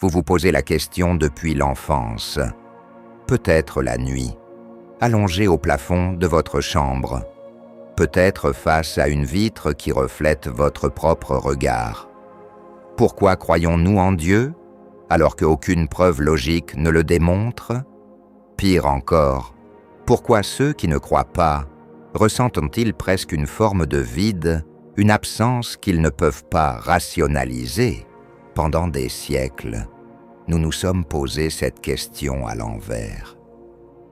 Vous vous posez la question depuis l'enfance, peut-être la nuit, allongé au plafond de votre chambre, peut-être face à une vitre qui reflète votre propre regard. Pourquoi croyons-nous en Dieu, alors qu'aucune preuve logique ne le démontre? Pire encore, pourquoi ceux qui ne croient pas ressentent-ils presque une forme de vide, une absence qu'ils ne peuvent pas rationaliser? Pendant des siècles, nous nous sommes posé cette question à l'envers.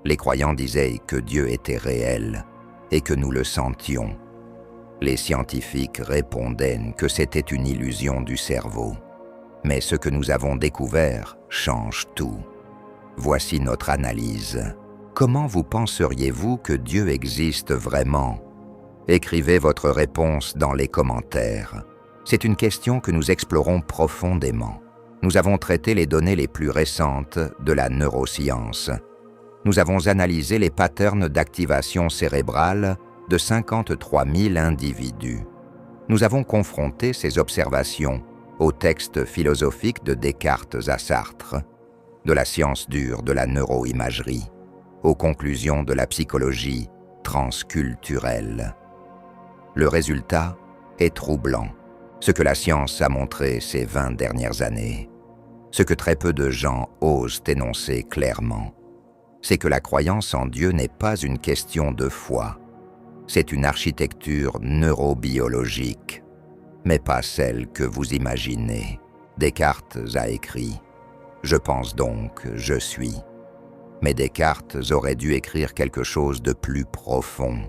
Les croyants disaient que Dieu était réel et que nous le sentions. Les scientifiques répondaient que c'était une illusion du cerveau. Mais ce que nous avons découvert change tout. Voici notre analyse. Comment vous penseriez-vous que Dieu existe vraiment? Écrivez votre réponse dans les commentaires. C'est une question que nous explorons profondément. Nous avons traité les données les plus récentes de la neuroscience. Nous avons analysé les patterns d'activation cérébrale de 53 000 individus. Nous avons confronté ces observations aux textes philosophiques de Descartes à Sartre, de la science dure de la neuroimagerie, aux conclusions de la psychologie transculturelle. Le résultat est troublant. Ce que la science a montré ces 20 dernières années, ce que très peu de gens osent énoncer clairement, c'est que la croyance en Dieu n'est pas une question de foi. C'est une architecture neurobiologique, mais pas celle que vous imaginez. Descartes a écrit « Je pense donc, je suis ». Mais Descartes aurait dû écrire quelque chose de plus profond.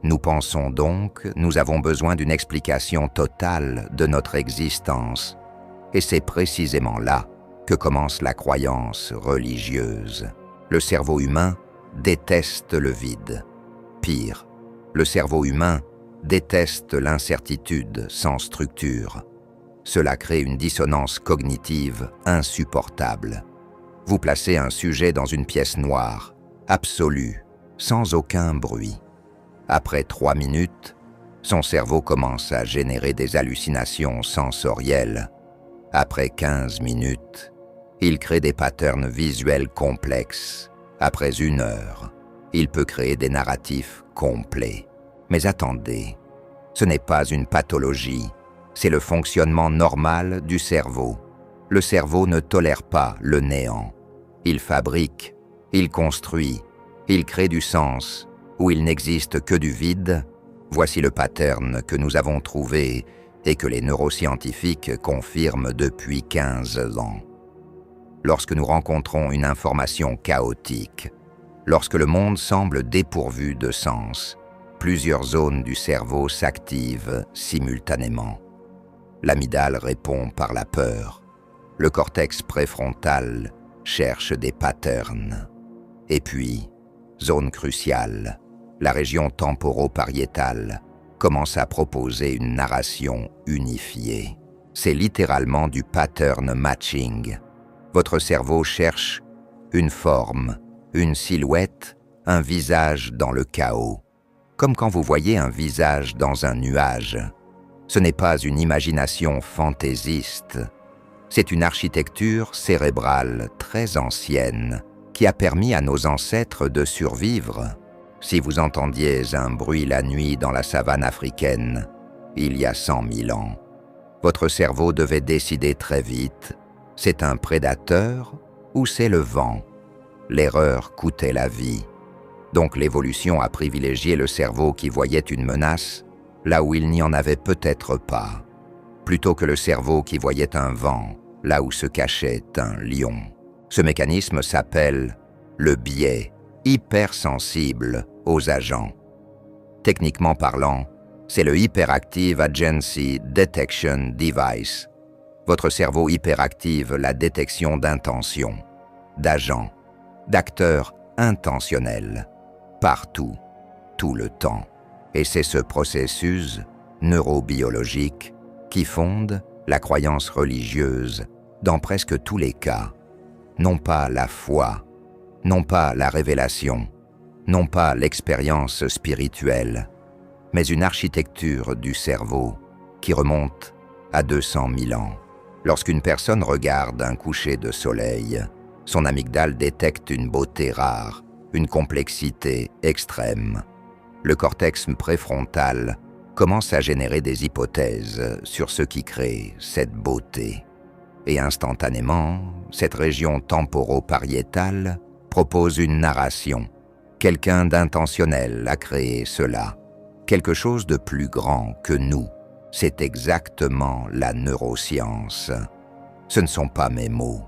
Nous pensons donc, nous avons besoin d'une explication totale de notre existence. Et c'est précisément là que commence la croyance religieuse. Le cerveau humain déteste le vide. Pire, le cerveau humain déteste l'incertitude sans structure. Cela crée une dissonance cognitive insupportable. Vous placez un sujet dans une pièce noire, absolue, sans aucun bruit. Après 3 minutes, son cerveau commence à générer des hallucinations sensorielles. Après 15 minutes, il crée des patterns visuels complexes. Après 1 heure, il peut créer des narratifs complets. Mais attendez, ce n'est pas une pathologie, c'est le fonctionnement normal du cerveau. Le cerveau ne tolère pas le néant. Il fabrique, il construit, il crée du sens. Où il n'existe que du vide, voici le pattern que nous avons trouvé et que les neuroscientifiques confirment depuis 15 ans. Lorsque nous rencontrons une information chaotique, lorsque le monde semble dépourvu de sens, plusieurs zones du cerveau s'activent simultanément. L'amygdale répond par la peur. Le cortex préfrontal cherche des patterns. Et puis, zone cruciale, la région temporopariétale commence à proposer une narration unifiée. C'est littéralement du pattern matching. Votre cerveau cherche une forme, une silhouette, un visage dans le chaos. Comme quand vous voyez un visage dans un nuage. Ce n'est pas une imagination fantaisiste. C'est une architecture cérébrale très ancienne qui a permis à nos ancêtres de survivre. Si vous entendiez un bruit la nuit dans la savane africaine, il y a 100 000 ans, votre cerveau devait décider très vite, c'est un prédateur ou c'est le vent. L'erreur coûtait la vie. Donc l'évolution a privilégié le cerveau qui voyait une menace, là où il n'y en avait peut-être pas, plutôt que le cerveau qui voyait un vent, là où se cachait un lion. Ce mécanisme s'appelle le biais hypersensible aux agents. Techniquement parlant, c'est le Hyperactive Agency Detection Device. Votre cerveau hyperactive la détection d'intentions, d'agents, d'acteurs intentionnels, partout, tout le temps. Et c'est ce processus neurobiologique qui fonde la croyance religieuse dans presque tous les cas. Non pas la foi, non pas la révélation, non pas l'expérience spirituelle, mais une architecture du cerveau qui remonte à 200 000 ans. Lorsqu'une personne regarde un coucher de soleil, son amygdale détecte une beauté rare, une complexité extrême. Le cortex préfrontal commence à générer des hypothèses sur ce qui crée cette beauté. Et instantanément, cette région temporopariétale propose une narration. Quelqu'un d'intentionnel a créé cela. Quelque chose de plus grand que nous. C'est exactement la neuroscience. Ce ne sont pas mes mots.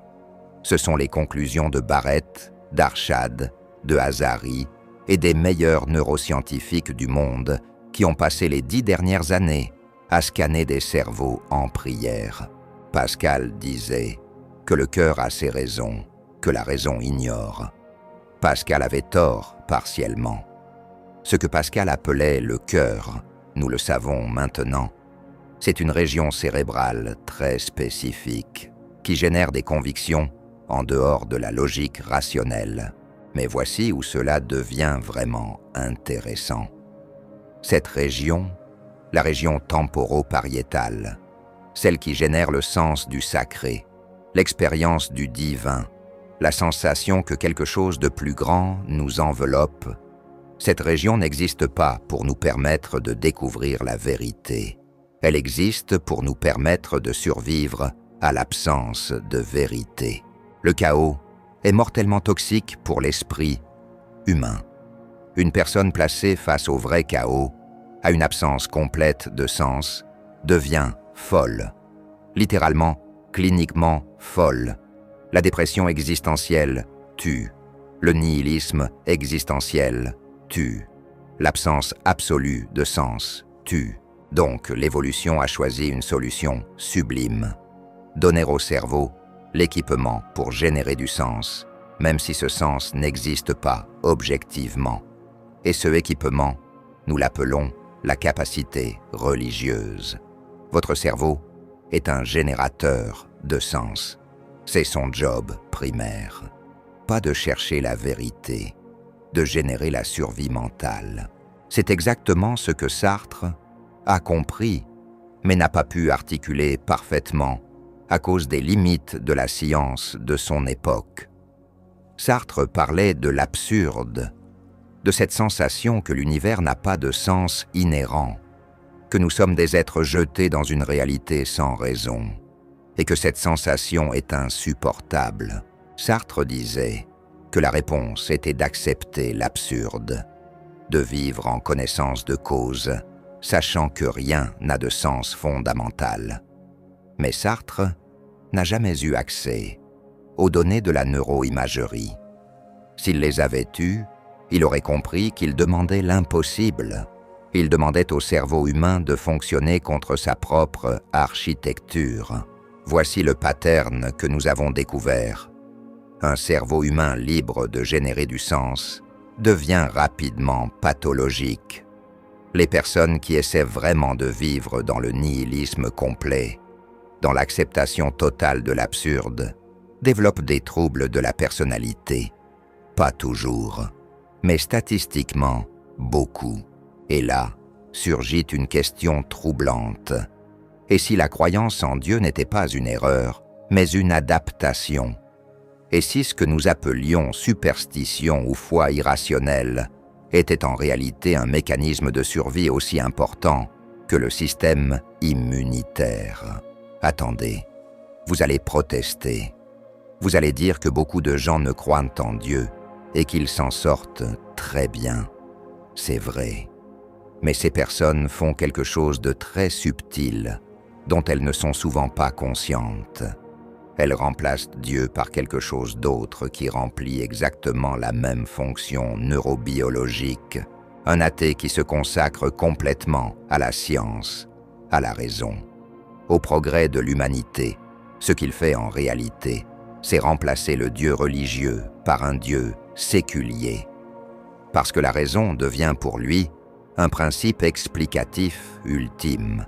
Ce sont les conclusions de Barrett, d'Arshad, de Hazari et des meilleurs neuroscientifiques du monde qui ont passé les 10 dernières années à scanner des cerveaux en prière. Pascal disait que le cœur a ses raisons, que la raison ignore. Pascal avait tort partiellement. Ce que Pascal appelait le cœur, nous le savons maintenant, c'est une région cérébrale très spécifique qui génère des convictions en dehors de la logique rationnelle. Mais voici où cela devient vraiment intéressant. Cette région, la région temporopariétale, celle qui génère le sens du sacré, l'expérience du divin, la sensation que quelque chose de plus grand nous enveloppe, cette région n'existe pas pour nous permettre de découvrir la vérité. Elle existe pour nous permettre de survivre à l'absence de vérité. Le chaos est mortellement toxique pour l'esprit humain. Une personne placée face au vrai chaos, à une absence complète de sens, devient folle. Littéralement, cliniquement folle. La dépression existentielle tue. Le nihilisme existentiel tue. L'absence absolue de sens tue. Donc, l'évolution a choisi une solution sublime. Donner au cerveau l'équipement pour générer du sens, même si ce sens n'existe pas objectivement. Et ce équipement, nous l'appelons la capacité religieuse. Votre cerveau est un générateur de sens. C'est son job primaire. Pas de chercher la vérité, de générer la survie mentale. C'est exactement ce que Sartre a compris, mais n'a pas pu articuler parfaitement à cause des limites de la science de son époque. Sartre parlait de l'absurde, de cette sensation que l'univers n'a pas de sens inhérent, que nous sommes des êtres jetés dans une réalité sans raison, et que cette sensation est insupportable. Sartre disait que la réponse était d'accepter l'absurde, de vivre en connaissance de cause, sachant que rien n'a de sens fondamental. Mais Sartre n'a jamais eu accès aux données de la neuroimagerie. S'il les avait eues, il aurait compris qu'il demandait l'impossible. Il demandait au cerveau humain de fonctionner contre sa propre architecture. Voici le pattern que nous avons découvert. Un cerveau humain libre de générer du sens devient rapidement pathologique. Les personnes qui essaient vraiment de vivre dans le nihilisme complet, dans l'acceptation totale de l'absurde, développent des troubles de la personnalité. Pas toujours, mais statistiquement, beaucoup. Et là, surgit une question troublante. Et si la croyance en Dieu n'était pas une erreur, mais une adaptation? Et si ce que nous appelions superstition ou foi irrationnelle était en réalité un mécanisme de survie aussi important que le système immunitaire? Attendez, vous allez protester. Vous allez dire que beaucoup de gens ne croient en Dieu et qu'ils s'en sortent très bien. C'est vrai. Mais ces personnes font quelque chose de très subtil, dont elles ne sont souvent pas conscientes. Elles remplacent Dieu par quelque chose d'autre qui remplit exactement la même fonction neurobiologique. Un athée qui se consacre complètement à la science, à la raison, au progrès de l'humanité. Ce qu'il fait en réalité, c'est remplacer le Dieu religieux par un Dieu séculier. Parce que la raison devient pour lui un principe explicatif ultime,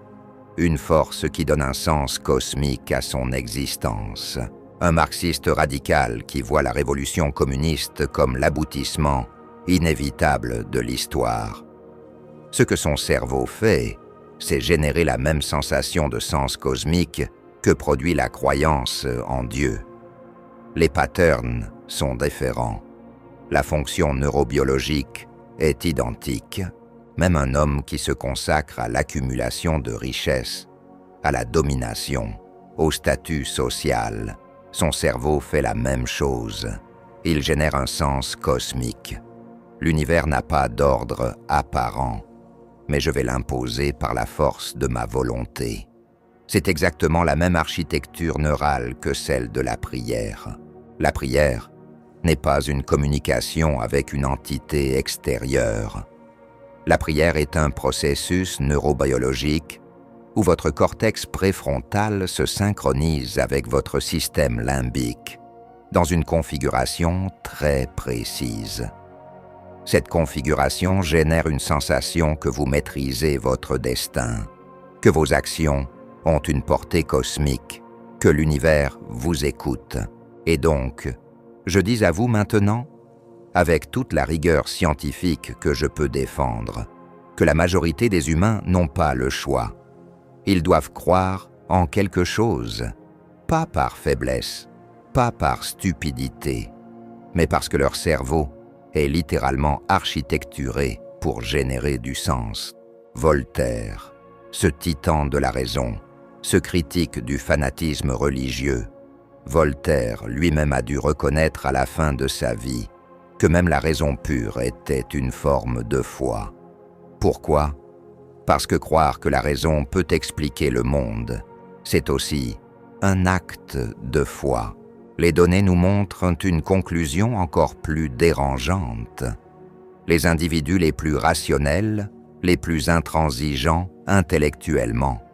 une force qui donne un sens cosmique à son existence. Un marxiste radical qui voit la révolution communiste comme l'aboutissement inévitable de l'histoire. Ce que son cerveau fait, c'est générer la même sensation de sens cosmique que produit la croyance en Dieu. Les patterns sont différents. La fonction neurobiologique est identique. Même un homme qui se consacre à l'accumulation de richesses, à la domination, au statut social, son cerveau fait la même chose. Il génère un sens cosmique. L'univers n'a pas d'ordre apparent, mais je vais l'imposer par la force de ma volonté. C'est exactement la même architecture neurale que celle de la prière. La prière n'est pas une communication avec une entité extérieure. La prière est un processus neurobiologique où votre cortex préfrontal se synchronise avec votre système limbique dans une configuration très précise. Cette configuration génère une sensation que vous maîtrisez votre destin, que vos actions ont une portée cosmique, que l'univers vous écoute. Et donc, je dis à vous maintenant, avec toute la rigueur scientifique que je peux défendre, que la majorité des humains n'ont pas le choix. Ils doivent croire en quelque chose, pas par faiblesse, pas par stupidité, mais parce que leur cerveau est littéralement architecturé pour générer du sens. Voltaire, ce titan de la raison, ce critique du fanatisme religieux, Voltaire lui-même a dû reconnaître à la fin de sa vie que même la raison pure était une forme de foi. Pourquoi ? Parce que croire que la raison peut expliquer le monde, c'est aussi un acte de foi. Les données nous montrent une conclusion encore plus dérangeante. Les individus les plus rationnels, les plus intransigeants intellectuellement,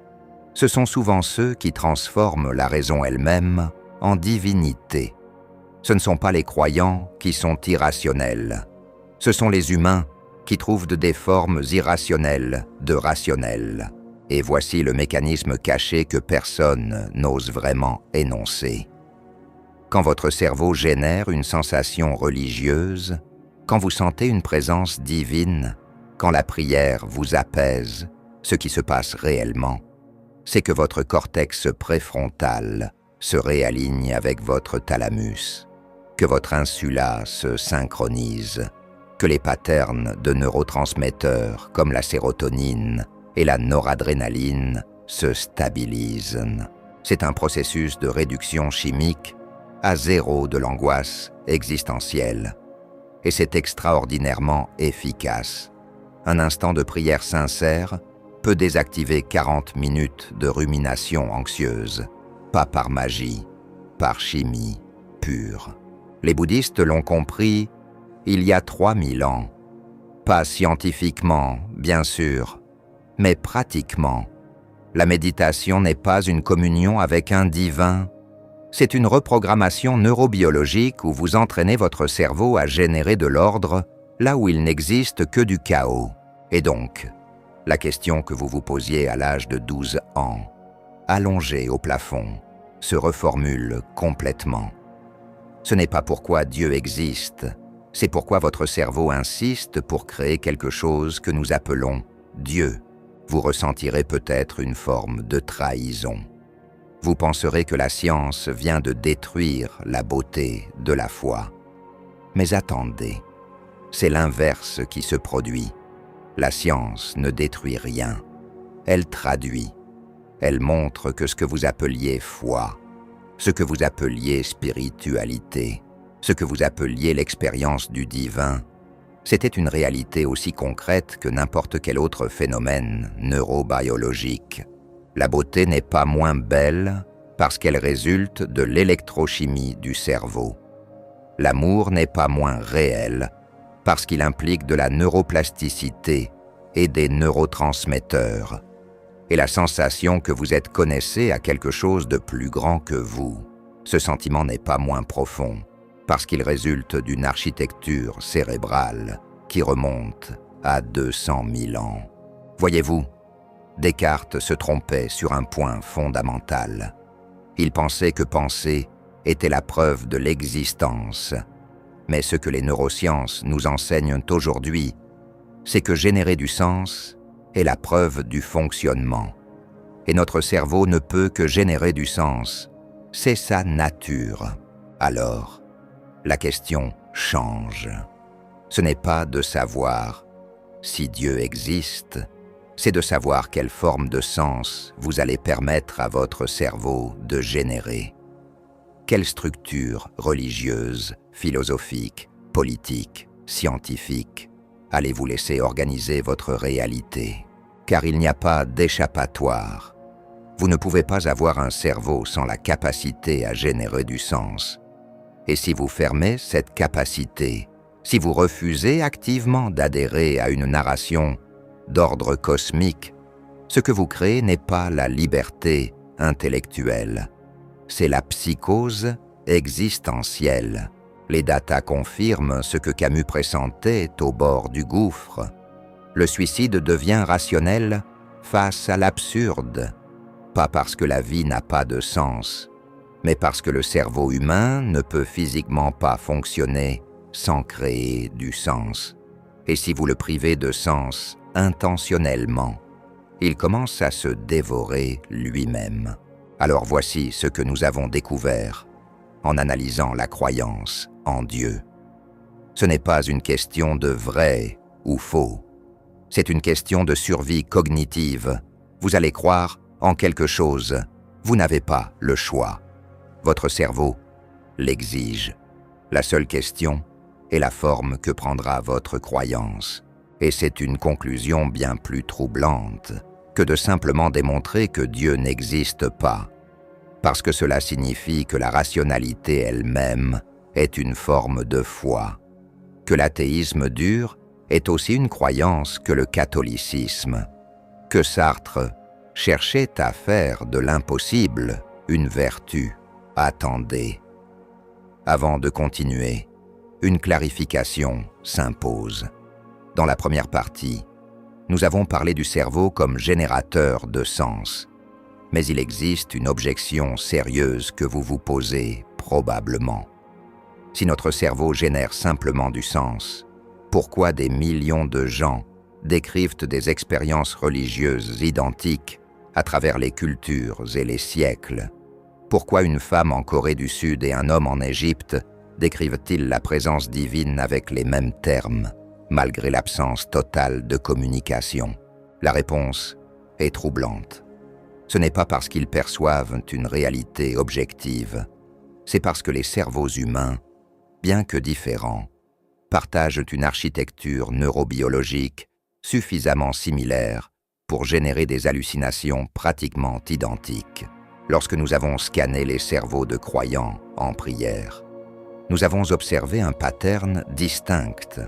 ce sont souvent ceux qui transforment la raison elle-même en divinité. Ce ne sont pas les croyants qui sont irrationnels. Ce sont les humains qui trouvent des formes irrationnelles de rationnels. Et voici le mécanisme caché que personne n'ose vraiment énoncer. Quand votre cerveau génère une sensation religieuse, quand vous sentez une présence divine, quand la prière vous apaise, ce qui se passe réellement, c'est que votre cortex préfrontal se réaligne avec votre thalamus, que votre insula se synchronise, que les patterns de neurotransmetteurs comme la sérotonine et la noradrénaline se stabilisent. C'est un processus de réduction chimique à zéro de l'angoisse existentielle. Et c'est extraordinairement efficace. Un instant de prière sincère peut désactiver 40 minutes de rumination anxieuse, pas par magie, par chimie pure. Les bouddhistes l'ont compris il y a 3000 ans. Pas scientifiquement, bien sûr, mais pratiquement. La méditation n'est pas une communion avec un divin. C'est une reprogrammation neurobiologique où vous entraînez votre cerveau à générer de l'ordre là où il n'existe que du chaos. Et donc, la question que vous vous posiez à l'âge de 12 ans, allongée au plafond, se reformule complètement. Ce n'est pas pourquoi Dieu existe, c'est pourquoi votre cerveau insiste pour créer quelque chose que nous appelons Dieu. Vous ressentirez peut-être une forme de trahison. Vous penserez que la science vient de détruire la beauté de la foi. Mais attendez, c'est l'inverse qui se produit. La science ne détruit rien. Elle traduit. Elle montre que ce que vous appeliez foi, ce que vous appeliez spiritualité, ce que vous appeliez l'expérience du divin, c'était une réalité aussi concrète que n'importe quel autre phénomène neurobiologique. La beauté n'est pas moins belle parce qu'elle résulte de l'électrochimie du cerveau. L'amour n'est pas moins réel parce qu'il implique de la neuroplasticité et des neurotransmetteurs. Et la sensation que vous êtes connecté à quelque chose de plus grand que vous, ce sentiment n'est pas moins profond parce qu'il résulte d'une architecture cérébrale qui remonte à 200 000 ans. Voyez-vous, Descartes se trompait sur un point fondamental. Il pensait que penser était la preuve de l'existence. Mais ce que les neurosciences nous enseignent aujourd'hui, c'est que générer du sens est la preuve du fonctionnement. et notre cerveau ne peut que générer du sens. C'est sa nature. Alors, la question change. Ce n'est pas de savoir si Dieu existe, c'est de savoir quelle forme de sens vous allez permettre à votre cerveau de générer. Quelle structure religieuse, philosophique, politique, scientifique allez-vous laisser organiser votre réalité? Car il n'y a pas d'échappatoire. Vous ne pouvez pas avoir un cerveau sans la capacité à générer du sens. Et si vous fermez cette capacité, si vous refusez activement d'adhérer à une narration d'ordre cosmique, ce que vous créez n'est pas la liberté intellectuelle, c'est la psychose existentielle. Les datas confirment ce que Camus pressentait au bord du gouffre. Le suicide devient rationnel face à l'absurde, pas parce que la vie n'a pas de sens, mais parce que le cerveau humain ne peut physiquement pas fonctionner sans créer du sens. Et si vous le privez de sens intentionnellement, il commence à se dévorer lui-même. Alors voici ce que nous avons découvert en analysant la croyance en Dieu. Ce n'est pas une question de vrai ou faux. C'est une question de survie cognitive. Vous allez croire en quelque chose. Vous n'avez pas le choix. Votre cerveau l'exige. La seule question est la forme que prendra votre croyance. Et c'est une conclusion bien plus troublante que de simplement démontrer que Dieu n'existe pas, parce que cela signifie que la rationalité elle-même est une forme de foi, que l'athéisme dur est aussi une croyance que le catholicisme, que Sartre cherchait à faire de l'impossible une vertu. Attendez. Avant de continuer, une clarification s'impose. Dans la première partie, nous avons parlé du cerveau comme générateur de sens. Mais il existe une objection sérieuse que vous vous posez probablement. Si notre cerveau génère simplement du sens, pourquoi des millions de gens décrivent des expériences religieuses identiques à travers les cultures et les siècles? Pourquoi une femme en Corée du Sud et un homme en Égypte décrivent-ils la présence divine avec les mêmes termes, malgré l'absence totale de communication? La réponse est troublante. Ce n'est pas parce qu'ils perçoivent une réalité objective, c'est parce que les cerveaux humains, bien que différents, partagent une architecture neurobiologique suffisamment similaire pour générer des hallucinations pratiquement identiques. Lorsque nous avons scanné les cerveaux de croyants en prière, nous avons observé un pattern distinct.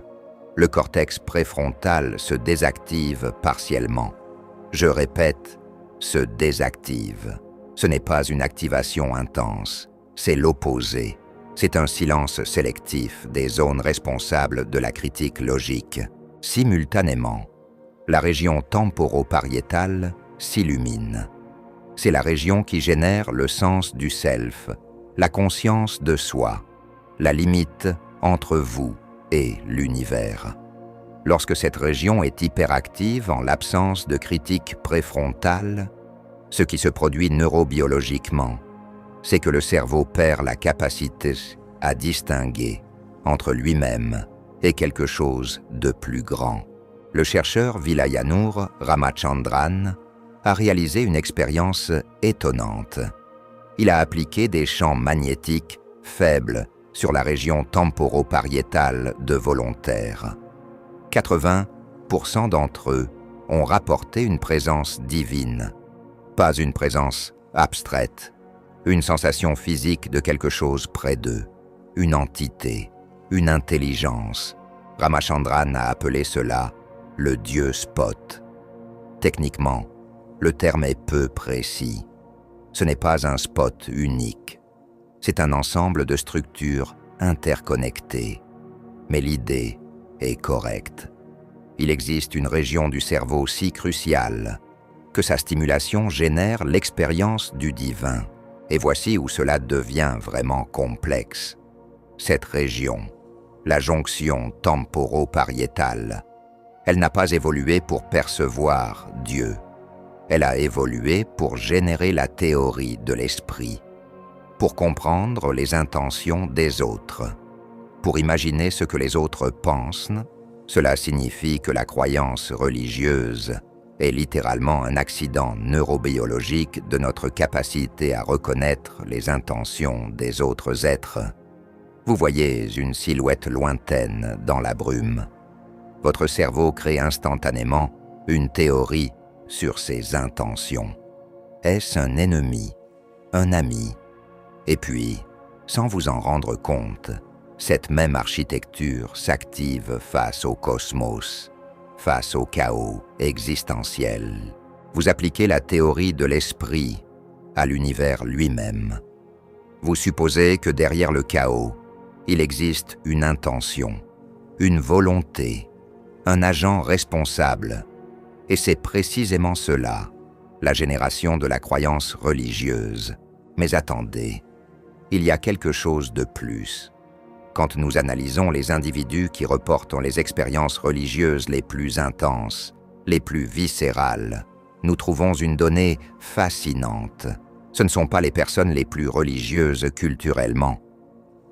Le cortex préfrontal se désactive partiellement. Je répète, se désactive. Ce n'est pas une activation intense, c'est l'opposé. C'est un silence sélectif des zones responsables de la critique logique. Simultanément, la région temporopariétale s'illumine. C'est la région qui génère le sens du self, la conscience de soi, la limite entre vous et l'univers. Lorsque cette région est hyperactive en l'absence de critique préfrontale, ce qui se produit neurobiologiquement, c'est que le cerveau perd la capacité à distinguer entre lui-même et quelque chose de plus grand. Le chercheur Vilayanur Ramachandran a réalisé une expérience étonnante. Il a appliqué des champs magnétiques faibles sur la région temporopariétale de volontaires. 80% d'entre eux ont rapporté une présence divine, pas une présence abstraite, une sensation physique de quelque chose près d'eux, une entité, une intelligence. Ramachandran a appelé cela le Dieu spot. Techniquement, le terme est peu précis. Ce n'est pas un spot unique. C'est un ensemble de structures interconnectées. Mais l'idée est correcte. Il existe une région du cerveau si cruciale que sa stimulation génère l'expérience du divin. Et voici où cela devient vraiment complexe. Cette région, la jonction temporopariétale, elle n'a pas évolué pour percevoir Dieu. Elle a évolué pour générer la théorie de l'esprit, pour comprendre les intentions des autres, pour imaginer ce que les autres pensent. Cela signifie que la croyance religieuse est littéralement un accident neurobiologique de notre capacité à reconnaître les intentions des autres êtres. Vous voyez une silhouette lointaine dans la brume. Votre cerveau crée instantanément une théorie sur ses intentions. Est-ce un ennemi, un ami? Et puis, sans vous en rendre compte, cette même architecture s'active face au cosmos, face au chaos existentiel. Vous appliquez la théorie de l'esprit à l'univers lui-même. Vous supposez que derrière le chaos, il existe une intention, une volonté, un agent responsable. Et c'est précisément cela, la génération de la croyance religieuse. Mais attendez, il y a quelque chose de plus. Quand nous analysons les individus qui reportent les expériences religieuses les plus intenses, les plus viscérales, nous trouvons une donnée fascinante. Ce ne sont pas les personnes les plus religieuses culturellement.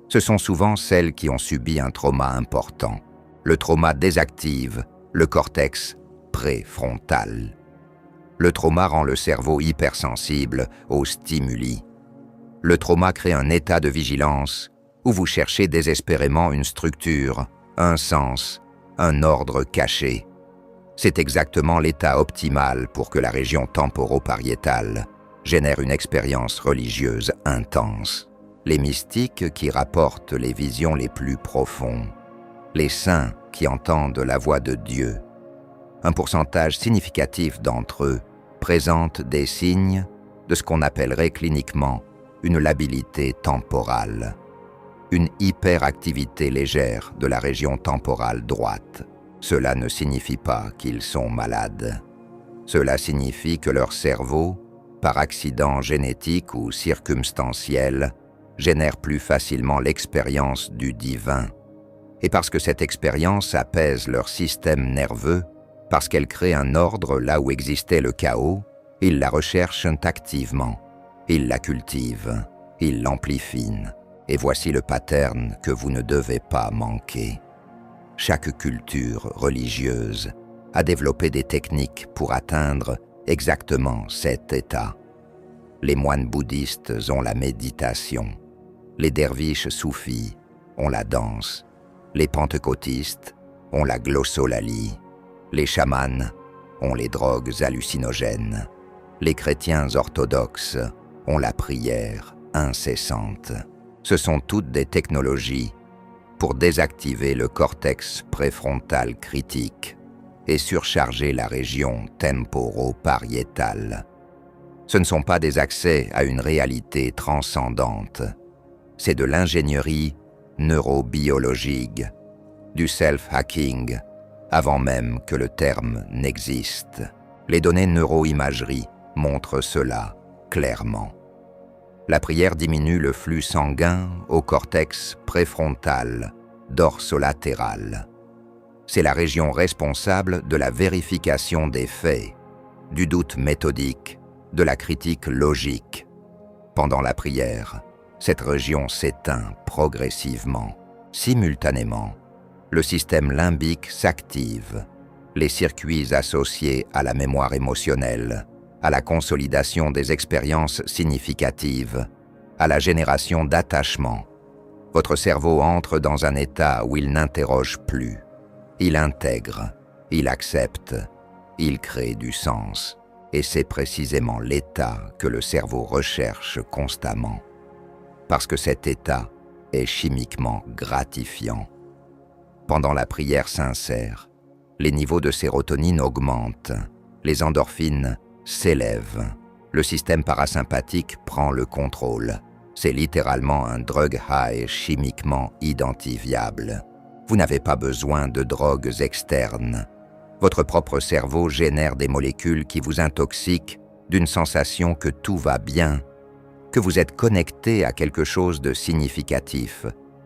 Ce sont souvent celles qui ont subi un trauma important. Le trauma désactive le cortex préfrontal. Le trauma rend le cerveau hypersensible aux stimuli. Le trauma crée un état de vigilance où vous cherchez désespérément une structure, un sens, un ordre caché. C'est exactement l'état optimal pour que la région temporopariétale génère une expérience religieuse intense. Les mystiques qui rapportent les visions les plus profondes, les saints qui entendent la voix de Dieu. Un pourcentage significatif d'entre eux présentent des signes de ce qu'on appellerait cliniquement une labilité temporale, une hyperactivité légère de la région temporale droite. Cela ne signifie pas qu'ils sont malades. Cela signifie que leur cerveau, par accident génétique ou circonstanciel, génère plus facilement l'expérience du divin. Et parce que cette expérience apaise leur système nerveux, parce qu'elle crée un ordre là où existait le chaos, ils la recherchent activement, ils la cultivent, ils l'amplifient. Et voici le pattern que vous ne devez pas manquer. Chaque culture religieuse a développé des techniques pour atteindre exactement cet état. Les moines bouddhistes ont la méditation, les derviches soufis ont la danse, les pentecôtistes ont la glossolalie, les chamans ont les drogues hallucinogènes, les chrétiens orthodoxes ont la prière incessante. Ce sont toutes des technologies pour désactiver le cortex préfrontal critique et surcharger la région temporopariétale. Ce ne sont pas des accès à une réalité transcendante, c'est de l'ingénierie neurobiologique, du self-hacking, avant même que le terme n'existe. Les données neuroimagerie montrent cela clairement. La prière diminue le flux sanguin au cortex préfrontal, dorsolatéral. C'est la région responsable de la vérification des faits, du doute méthodique, de la critique logique. Pendant la prière, cette région s'éteint progressivement. Simultanément, le système limbique s'active, les circuits associés à la mémoire émotionnelle, à la consolidation des expériences significatives, à la génération d'attachement. Votre cerveau entre dans un état où il n'interroge plus. Il intègre, il accepte, il crée du sens. Et c'est précisément l'état que le cerveau recherche constamment. Parce que cet état est chimiquement gratifiant. Pendant la prière sincère, les niveaux de sérotonine augmentent, les endorphines s'élèvent, le système parasympathique prend le contrôle. C'est littéralement un drug high chimiquement identifiable. Vous n'avez pas besoin de drogues externes. Votre propre cerveau génère des molécules qui vous intoxiquent d'une sensation que tout va bien, que vous êtes connecté à quelque chose de significatif,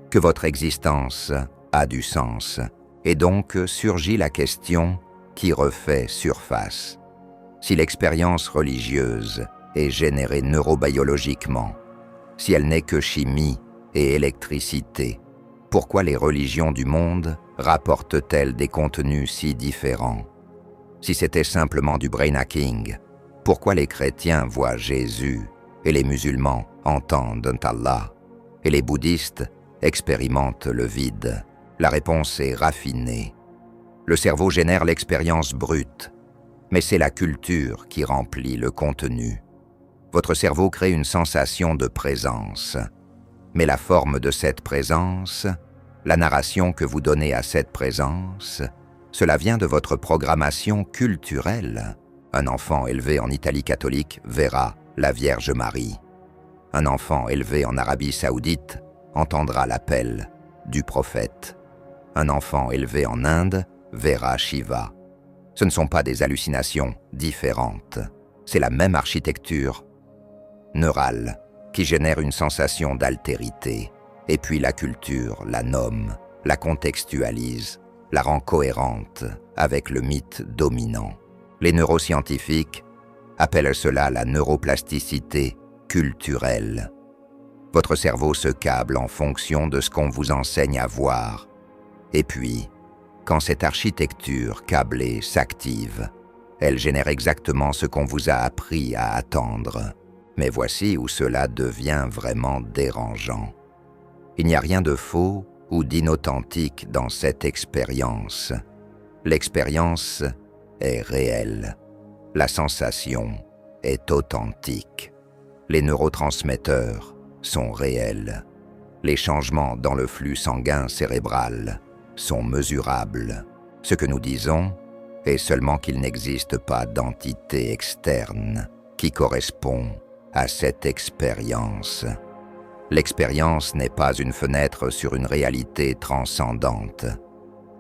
que votre existence a du sens. Et donc surgit la question qui refait surface. Si l'expérience religieuse est générée neurobiologiquement, si elle n'est que chimie et électricité, pourquoi les religions du monde rapportent-elles des contenus si différents? Si c'était simplement du brain hacking, pourquoi les chrétiens voient Jésus et les musulmans entendent Allah et les bouddhistes expérimentent le vide? La réponse est raffinée. Le cerveau génère l'expérience brute, mais c'est la culture qui remplit le contenu. Votre cerveau crée une sensation de présence, mais la forme de cette présence, la narration que vous donnez à cette présence, cela vient de votre programmation culturelle. Un enfant élevé en Italie catholique verra la Vierge Marie. Un enfant élevé en Arabie Saoudite entendra l'appel du prophète. Un enfant élevé en Inde verra Shiva. Ce ne sont pas des hallucinations différentes. C'est la même architecture neurale qui génère une sensation d'altérité. Et puis la culture la nomme, la contextualise, la rend cohérente avec le mythe dominant. Les neuroscientifiques appellent cela la neuroplasticité culturelle. Votre cerveau se câble en fonction de ce qu'on vous enseigne à voir. Et puis, quand cette architecture câblée s'active, elle génère exactement ce qu'on vous a appris à attendre. Mais voici où cela devient vraiment dérangeant. Il n'y a rien de faux ou d'inauthentique dans cette expérience. L'expérience est réelle. La sensation est authentique. Les neurotransmetteurs sont réels. Les changements dans le flux sanguin cérébral sont mesurables. Ce que nous disons est seulement qu'il n'existe pas d'entité externe qui correspond à cette expérience. L'expérience n'est pas une fenêtre sur une réalité transcendante.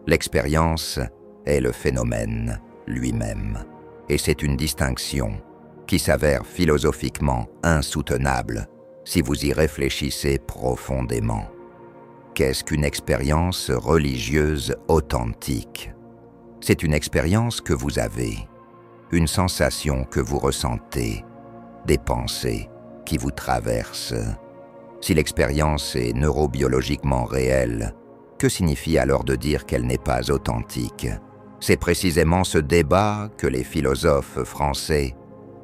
L'expérience est le phénomène lui-même. Et c'est une distinction qui s'avère philosophiquement insoutenable si vous y réfléchissez profondément. Qu'est-ce qu'une expérience religieuse authentique? C'est une expérience que vous avez, une sensation que vous ressentez, des pensées qui vous traversent. Si l'expérience est neurobiologiquement réelle, que signifie alors de dire qu'elle n'est pas authentique? C'est précisément ce débat que les philosophes français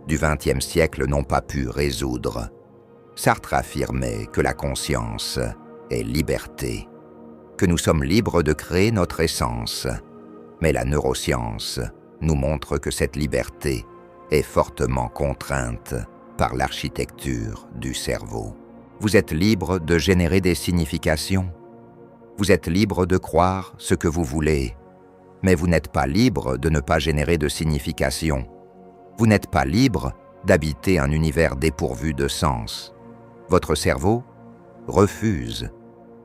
du XXe siècle n'ont pas pu résoudre. Sartre affirmait que la conscience est liberté, que nous sommes libres de créer notre essence, mais la neuroscience nous montre que cette liberté est fortement contrainte par l'architecture du cerveau. Vous êtes libre de générer des significations. Vous êtes libre de croire ce que vous voulez, mais vous n'êtes pas libre de ne pas générer de signification. Vous n'êtes pas libre d'habiter un univers dépourvu de sens. Votre cerveau refuse.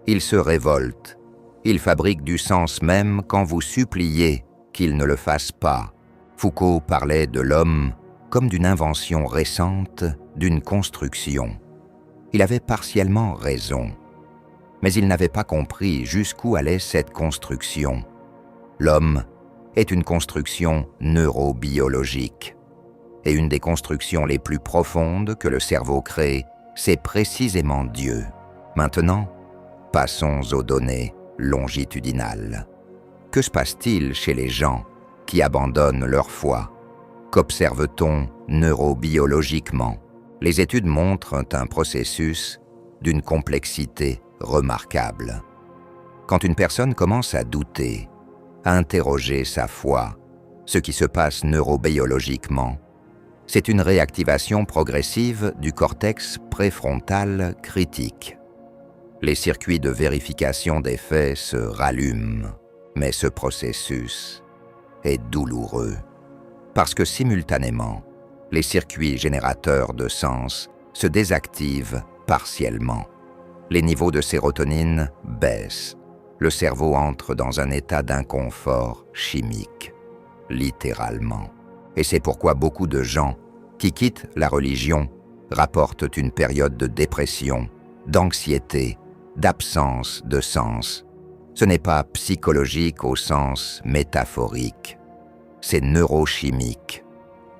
Il se révolte. Il fabrique du sens même quand vous suppliez qu'il ne le fasse pas. Foucault parlait de l'homme comme d'une invention récente, d'une construction. Il avait partiellement raison, mais il n'avait pas compris jusqu'où allait cette construction. L'homme est une construction neurobiologique, et une des constructions les plus profondes que le cerveau crée, c'est précisément Dieu. Maintenant, passons aux données longitudinales. Que se passe-t-il chez les gens qui abandonnent leur foi? Qu'observe-t-on neurobiologiquement? Les études montrent un processus d'une complexité remarquable. Quand une personne commence à douter, à interroger sa foi, ce qui se passe neurobiologiquement, c'est une réactivation progressive du cortex préfrontal critique. Les circuits de vérification des faits se rallument, mais ce processus est douloureux, parce que simultanément, les circuits générateurs de sens se désactivent partiellement. Les niveaux de sérotonine baissent. Le cerveau entre dans un état d'inconfort chimique, littéralement. Et c'est pourquoi beaucoup de gens qui quittent la religion rapportent une période de dépression, d'anxiété, d'absence de sens. Ce n'est pas psychologique au sens métaphorique, c'est neurochimique.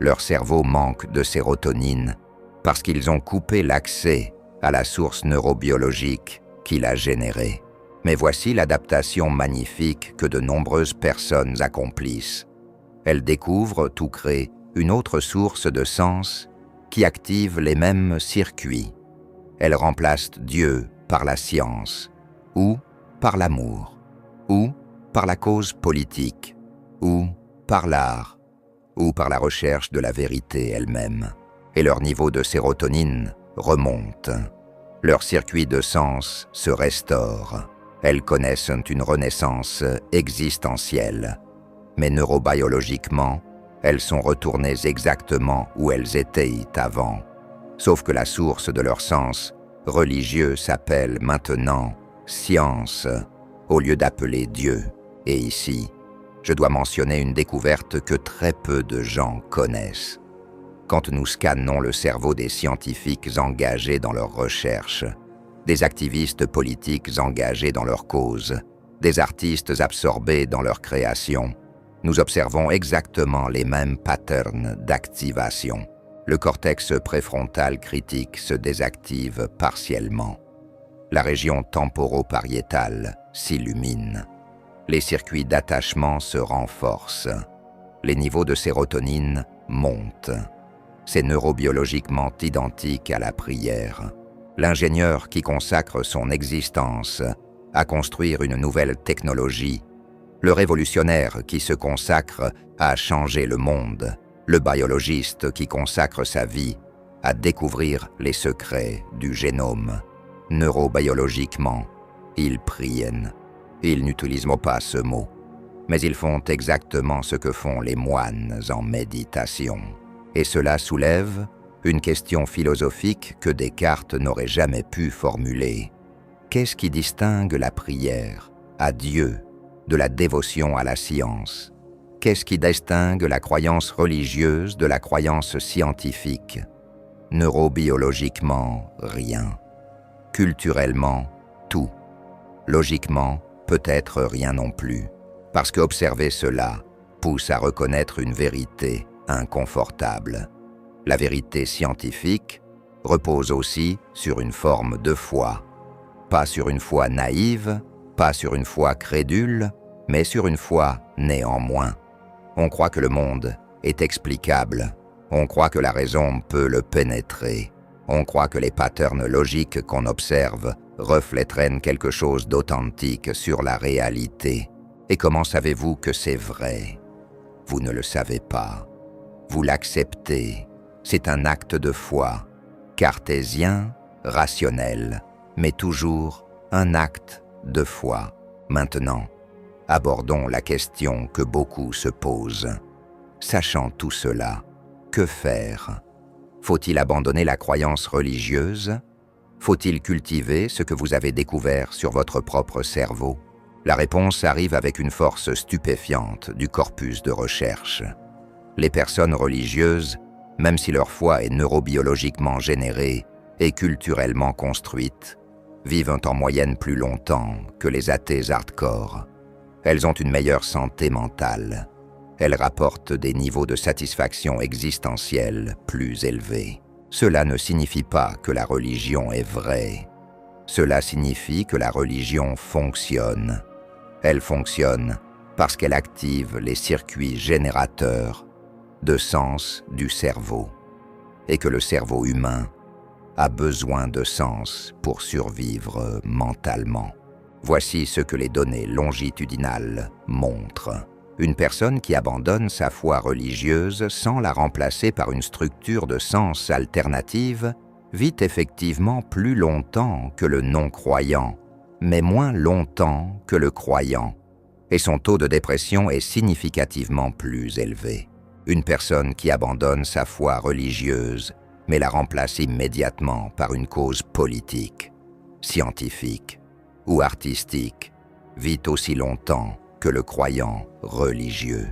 Leur cerveau manque de sérotonine parce qu'ils ont coupé l'accès à la source neurobiologique qui l'a générée. Mais voici l'adaptation magnifique que de nombreuses personnes accomplissent. Elles découvrent ou créent une autre source de sens qui active les mêmes circuits. Elles remplacent Dieu par la science, ou par l'amour, ou par la cause politique, ou par l'art, ou par la recherche de la vérité elle-même. Et leur niveau de sérotonine remonte. Leur circuit de sens se restaure. Elles connaissent une renaissance existentielle. Mais neurobiologiquement, elles sont retournées exactement où elles étaient avant. Sauf que la source de leur sens religieux s'appelle maintenant science, au lieu d'appeler Dieu. Et ici, je dois mentionner une découverte que très peu de gens connaissent. Quand nous scannons le cerveau des scientifiques engagés dans leurs recherches, des activistes politiques engagés dans leur cause, des artistes absorbés dans leur création, nous observons exactement les mêmes patterns d'activation. Le cortex préfrontal critique se désactive partiellement. La région temporopariétale s'illumine. Les circuits d'attachement se renforcent. Les niveaux de sérotonine montent. C'est neurobiologiquement identique à la prière. L'ingénieur qui consacre son existence à construire une nouvelle technologie, le révolutionnaire qui se consacre à changer le monde, le biologiste qui consacre sa vie à découvrir les secrets du génome. Neurobiologiquement, ils prient. Ils n'utilisent pas ce mot, mais ils font exactement ce que font les moines en méditation. Et cela soulève une question philosophique que Descartes n'aurait jamais pu formuler. Qu'est-ce qui distingue la prière à Dieu de la dévotion à la science? Qu'est-ce qui distingue la croyance religieuse de la croyance scientifique? Neurobiologiquement, rien. Culturellement, tout. Logiquement, peut-être rien non plus. Parce qu'observer cela pousse à reconnaître une vérité inconfortable. La vérité scientifique repose aussi sur une forme de foi. Pas sur une foi naïve, pas sur une foi crédule, mais sur une foi néanmoins. On croit que le monde est explicable. On croit que la raison peut le pénétrer. On croit que les patterns logiques qu'on observe reflèteraient quelque chose d'authentique sur la réalité. Et comment savez-vous que c'est vrai? Vous ne le savez pas. Vous l'acceptez. C'est un acte de foi, cartésien, rationnel, mais toujours un acte de foi. Maintenant, abordons la question que beaucoup se posent. Sachant tout cela, que faire? Faut-il abandonner la croyance religieuse? Faut-il cultiver ce que vous avez découvert sur votre propre cerveau? La réponse arrive avec une force stupéfiante du corpus de recherche. Les personnes religieuses, même si leur foi est neurobiologiquement générée et culturellement construite, vivent en moyenne plus longtemps que les athées hardcore. Elles ont une meilleure santé mentale. Elles rapportent des niveaux de satisfaction existentielle plus élevés. Cela ne signifie pas que la religion est vraie. Cela signifie que la religion fonctionne. Elle fonctionne parce qu'elle active les circuits générateurs de sens du cerveau, et que le cerveau humain a besoin de sens pour survivre mentalement. Voici ce que les données longitudinales montrent. Une personne qui abandonne sa foi religieuse sans la remplacer par une structure de sens alternative vit effectivement plus longtemps que le non-croyant, mais moins longtemps que le croyant, et son taux de dépression est significativement plus élevé. Une personne qui abandonne sa foi religieuse, mais la remplace immédiatement par une cause politique, scientifique ou artistique, vit aussi longtemps que le croyant religieux.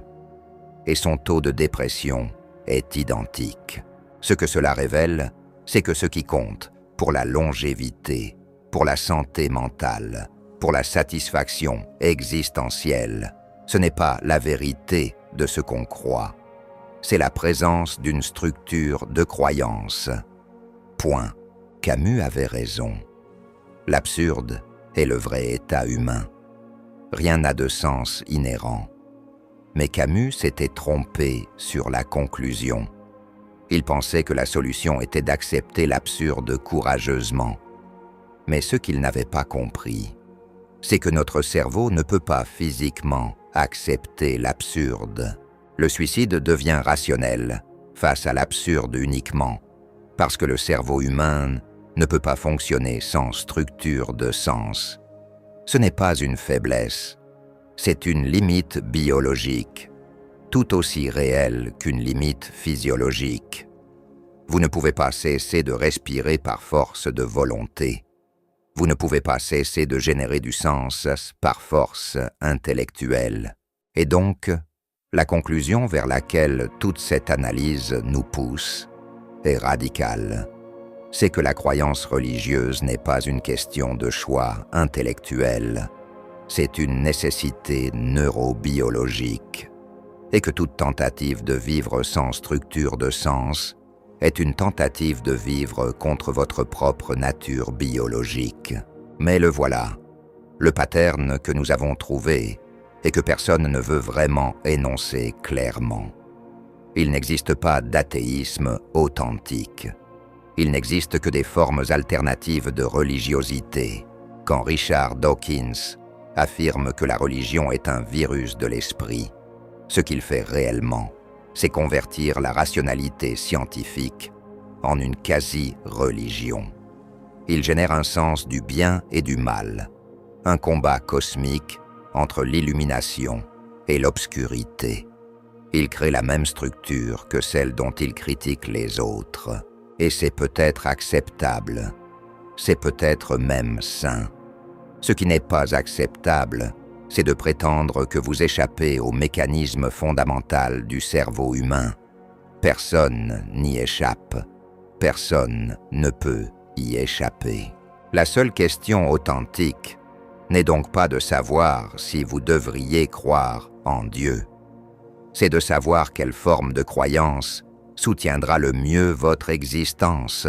Et son taux de dépression est identique. Ce que cela révèle, c'est que ce qui compte pour la longévité, pour la santé mentale, pour la satisfaction existentielle, ce n'est pas la vérité de ce qu'on croit, c'est la présence d'une structure de croyance. Point. Camus avait raison. L'absurde est le vrai état humain. Rien n'a de sens inhérent. Mais Camus s'était trompé sur la conclusion. Il pensait que la solution était d'accepter l'absurde courageusement. Mais ce qu'il n'avait pas compris, c'est que notre cerveau ne peut pas physiquement accepter l'absurde. Le suicide devient rationnel face à l'absurde uniquement, parce que le cerveau humain ne peut pas fonctionner sans structure de sens. Ce n'est pas une faiblesse, c'est une limite biologique, tout aussi réelle qu'une limite physiologique. Vous ne pouvez pas cesser de respirer par force de volonté. Vous ne pouvez pas cesser de générer du sens par force intellectuelle. Et donc, la conclusion vers laquelle toute cette analyse nous pousse est radicale. C'est que la croyance religieuse n'est pas une question de choix intellectuel, c'est une nécessité neurobiologique, et que toute tentative de vivre sans structure de sens est une tentative de vivre contre votre propre nature biologique. Mais le voilà, le pattern que nous avons trouvé et que personne ne veut vraiment énoncer clairement. Il n'existe pas d'athéisme authentique. Il n'existe que des formes alternatives de religiosité. Quand Richard Dawkins affirme que la religion est un virus de l'esprit, ce qu'il fait réellement, c'est convertir la rationalité scientifique en une quasi-religion. Il génère un sens du bien et du mal, un combat cosmique entre l'illumination et l'obscurité. Il crée la même structure que celle dont il critique les autres. Et c'est peut-être acceptable, c'est peut-être même sain. Ce qui n'est pas acceptable, c'est de prétendre que vous échappez au mécanisme fondamental du cerveau humain. Personne n'y échappe, personne ne peut y échapper. La seule question authentique n'est donc pas de savoir si vous devriez croire en Dieu. C'est de savoir quelle forme de croyance soutiendra le mieux votre existence.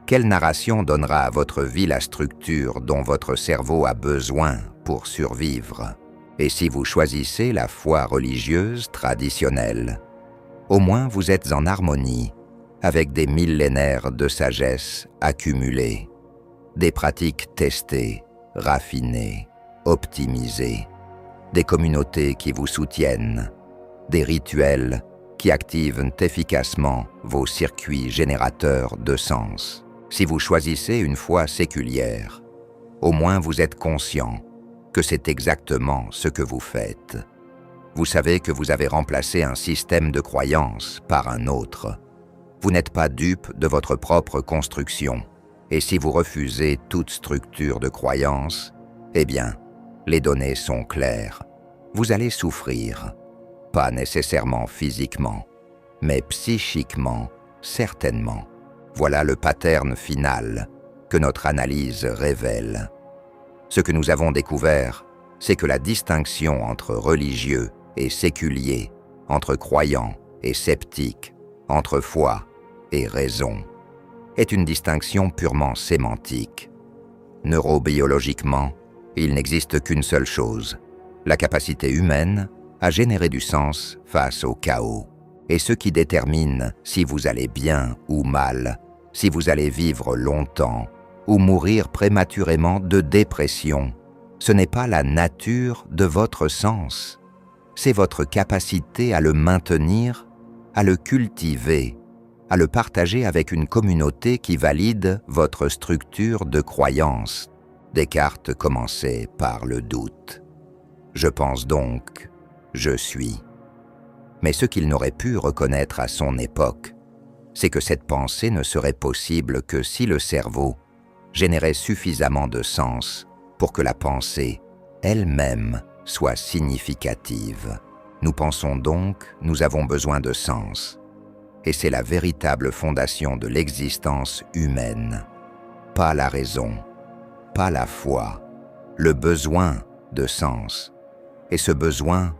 Quelle narration donnera à votre vie la structure dont votre cerveau a besoin pour survivre? Et si vous choisissez la foi religieuse traditionnelle, au moins vous êtes en harmonie avec des millénaires de sagesse accumulés, des pratiques testées, raffinées, optimisées, des communautés qui vous soutiennent, des rituels qui activent efficacement vos circuits générateurs de sens. Si vous choisissez une foi séculière, au moins vous êtes conscient que c'est exactement ce que vous faites. Vous savez que vous avez remplacé un système de croyance par un autre. Vous n'êtes pas dupe de votre propre construction. Et si vous refusez toute structure de croyance, eh bien, les données sont claires. Vous allez souffrir. Pas nécessairement physiquement, mais psychiquement, certainement. Voilà le pattern final que notre analyse révèle. Ce que nous avons découvert, c'est que la distinction entre religieux et séculier, entre croyants et sceptiques, entre foi et raison, est une distinction purement sémantique. Neurobiologiquement, il n'existe qu'une seule chose, la capacité humaine à générer du sens face au chaos. Et ce qui détermine si vous allez bien ou mal, si vous allez vivre longtemps ou mourir prématurément de dépression, ce n'est pas la nature de votre sens, c'est votre capacité à le maintenir, à le cultiver, à le partager avec une communauté qui valide votre structure de croyance. Descartes commençait par le doute. Je pense donc, je suis. Mais ce qu'il n'aurait pu reconnaître à son époque, c'est que cette pensée ne serait possible que si le cerveau générait suffisamment de sens pour que la pensée elle-même soit significative. Nous pensons donc, nous avons besoin de sens. Et c'est la véritable fondation de l'existence humaine. Pas la raison, pas la foi, le besoin de sens. Et ce besoin,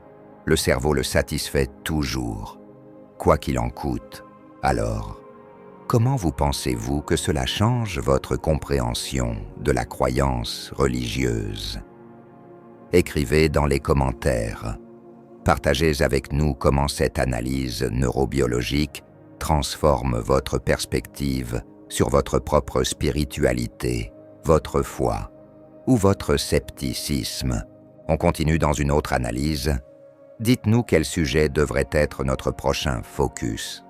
le cerveau le satisfait toujours. quoi qu'il en coûte. Alors, comment vous pensez-vous que cela change votre compréhension de la croyance religieuse? Écrivez dans les commentaires. Partagez avec nous comment cette analyse neurobiologique transforme votre perspective sur votre propre spiritualité, votre foi ou votre scepticisme. On continue dans une autre analyse. Dites-nous quel sujet devrait être notre prochain focus.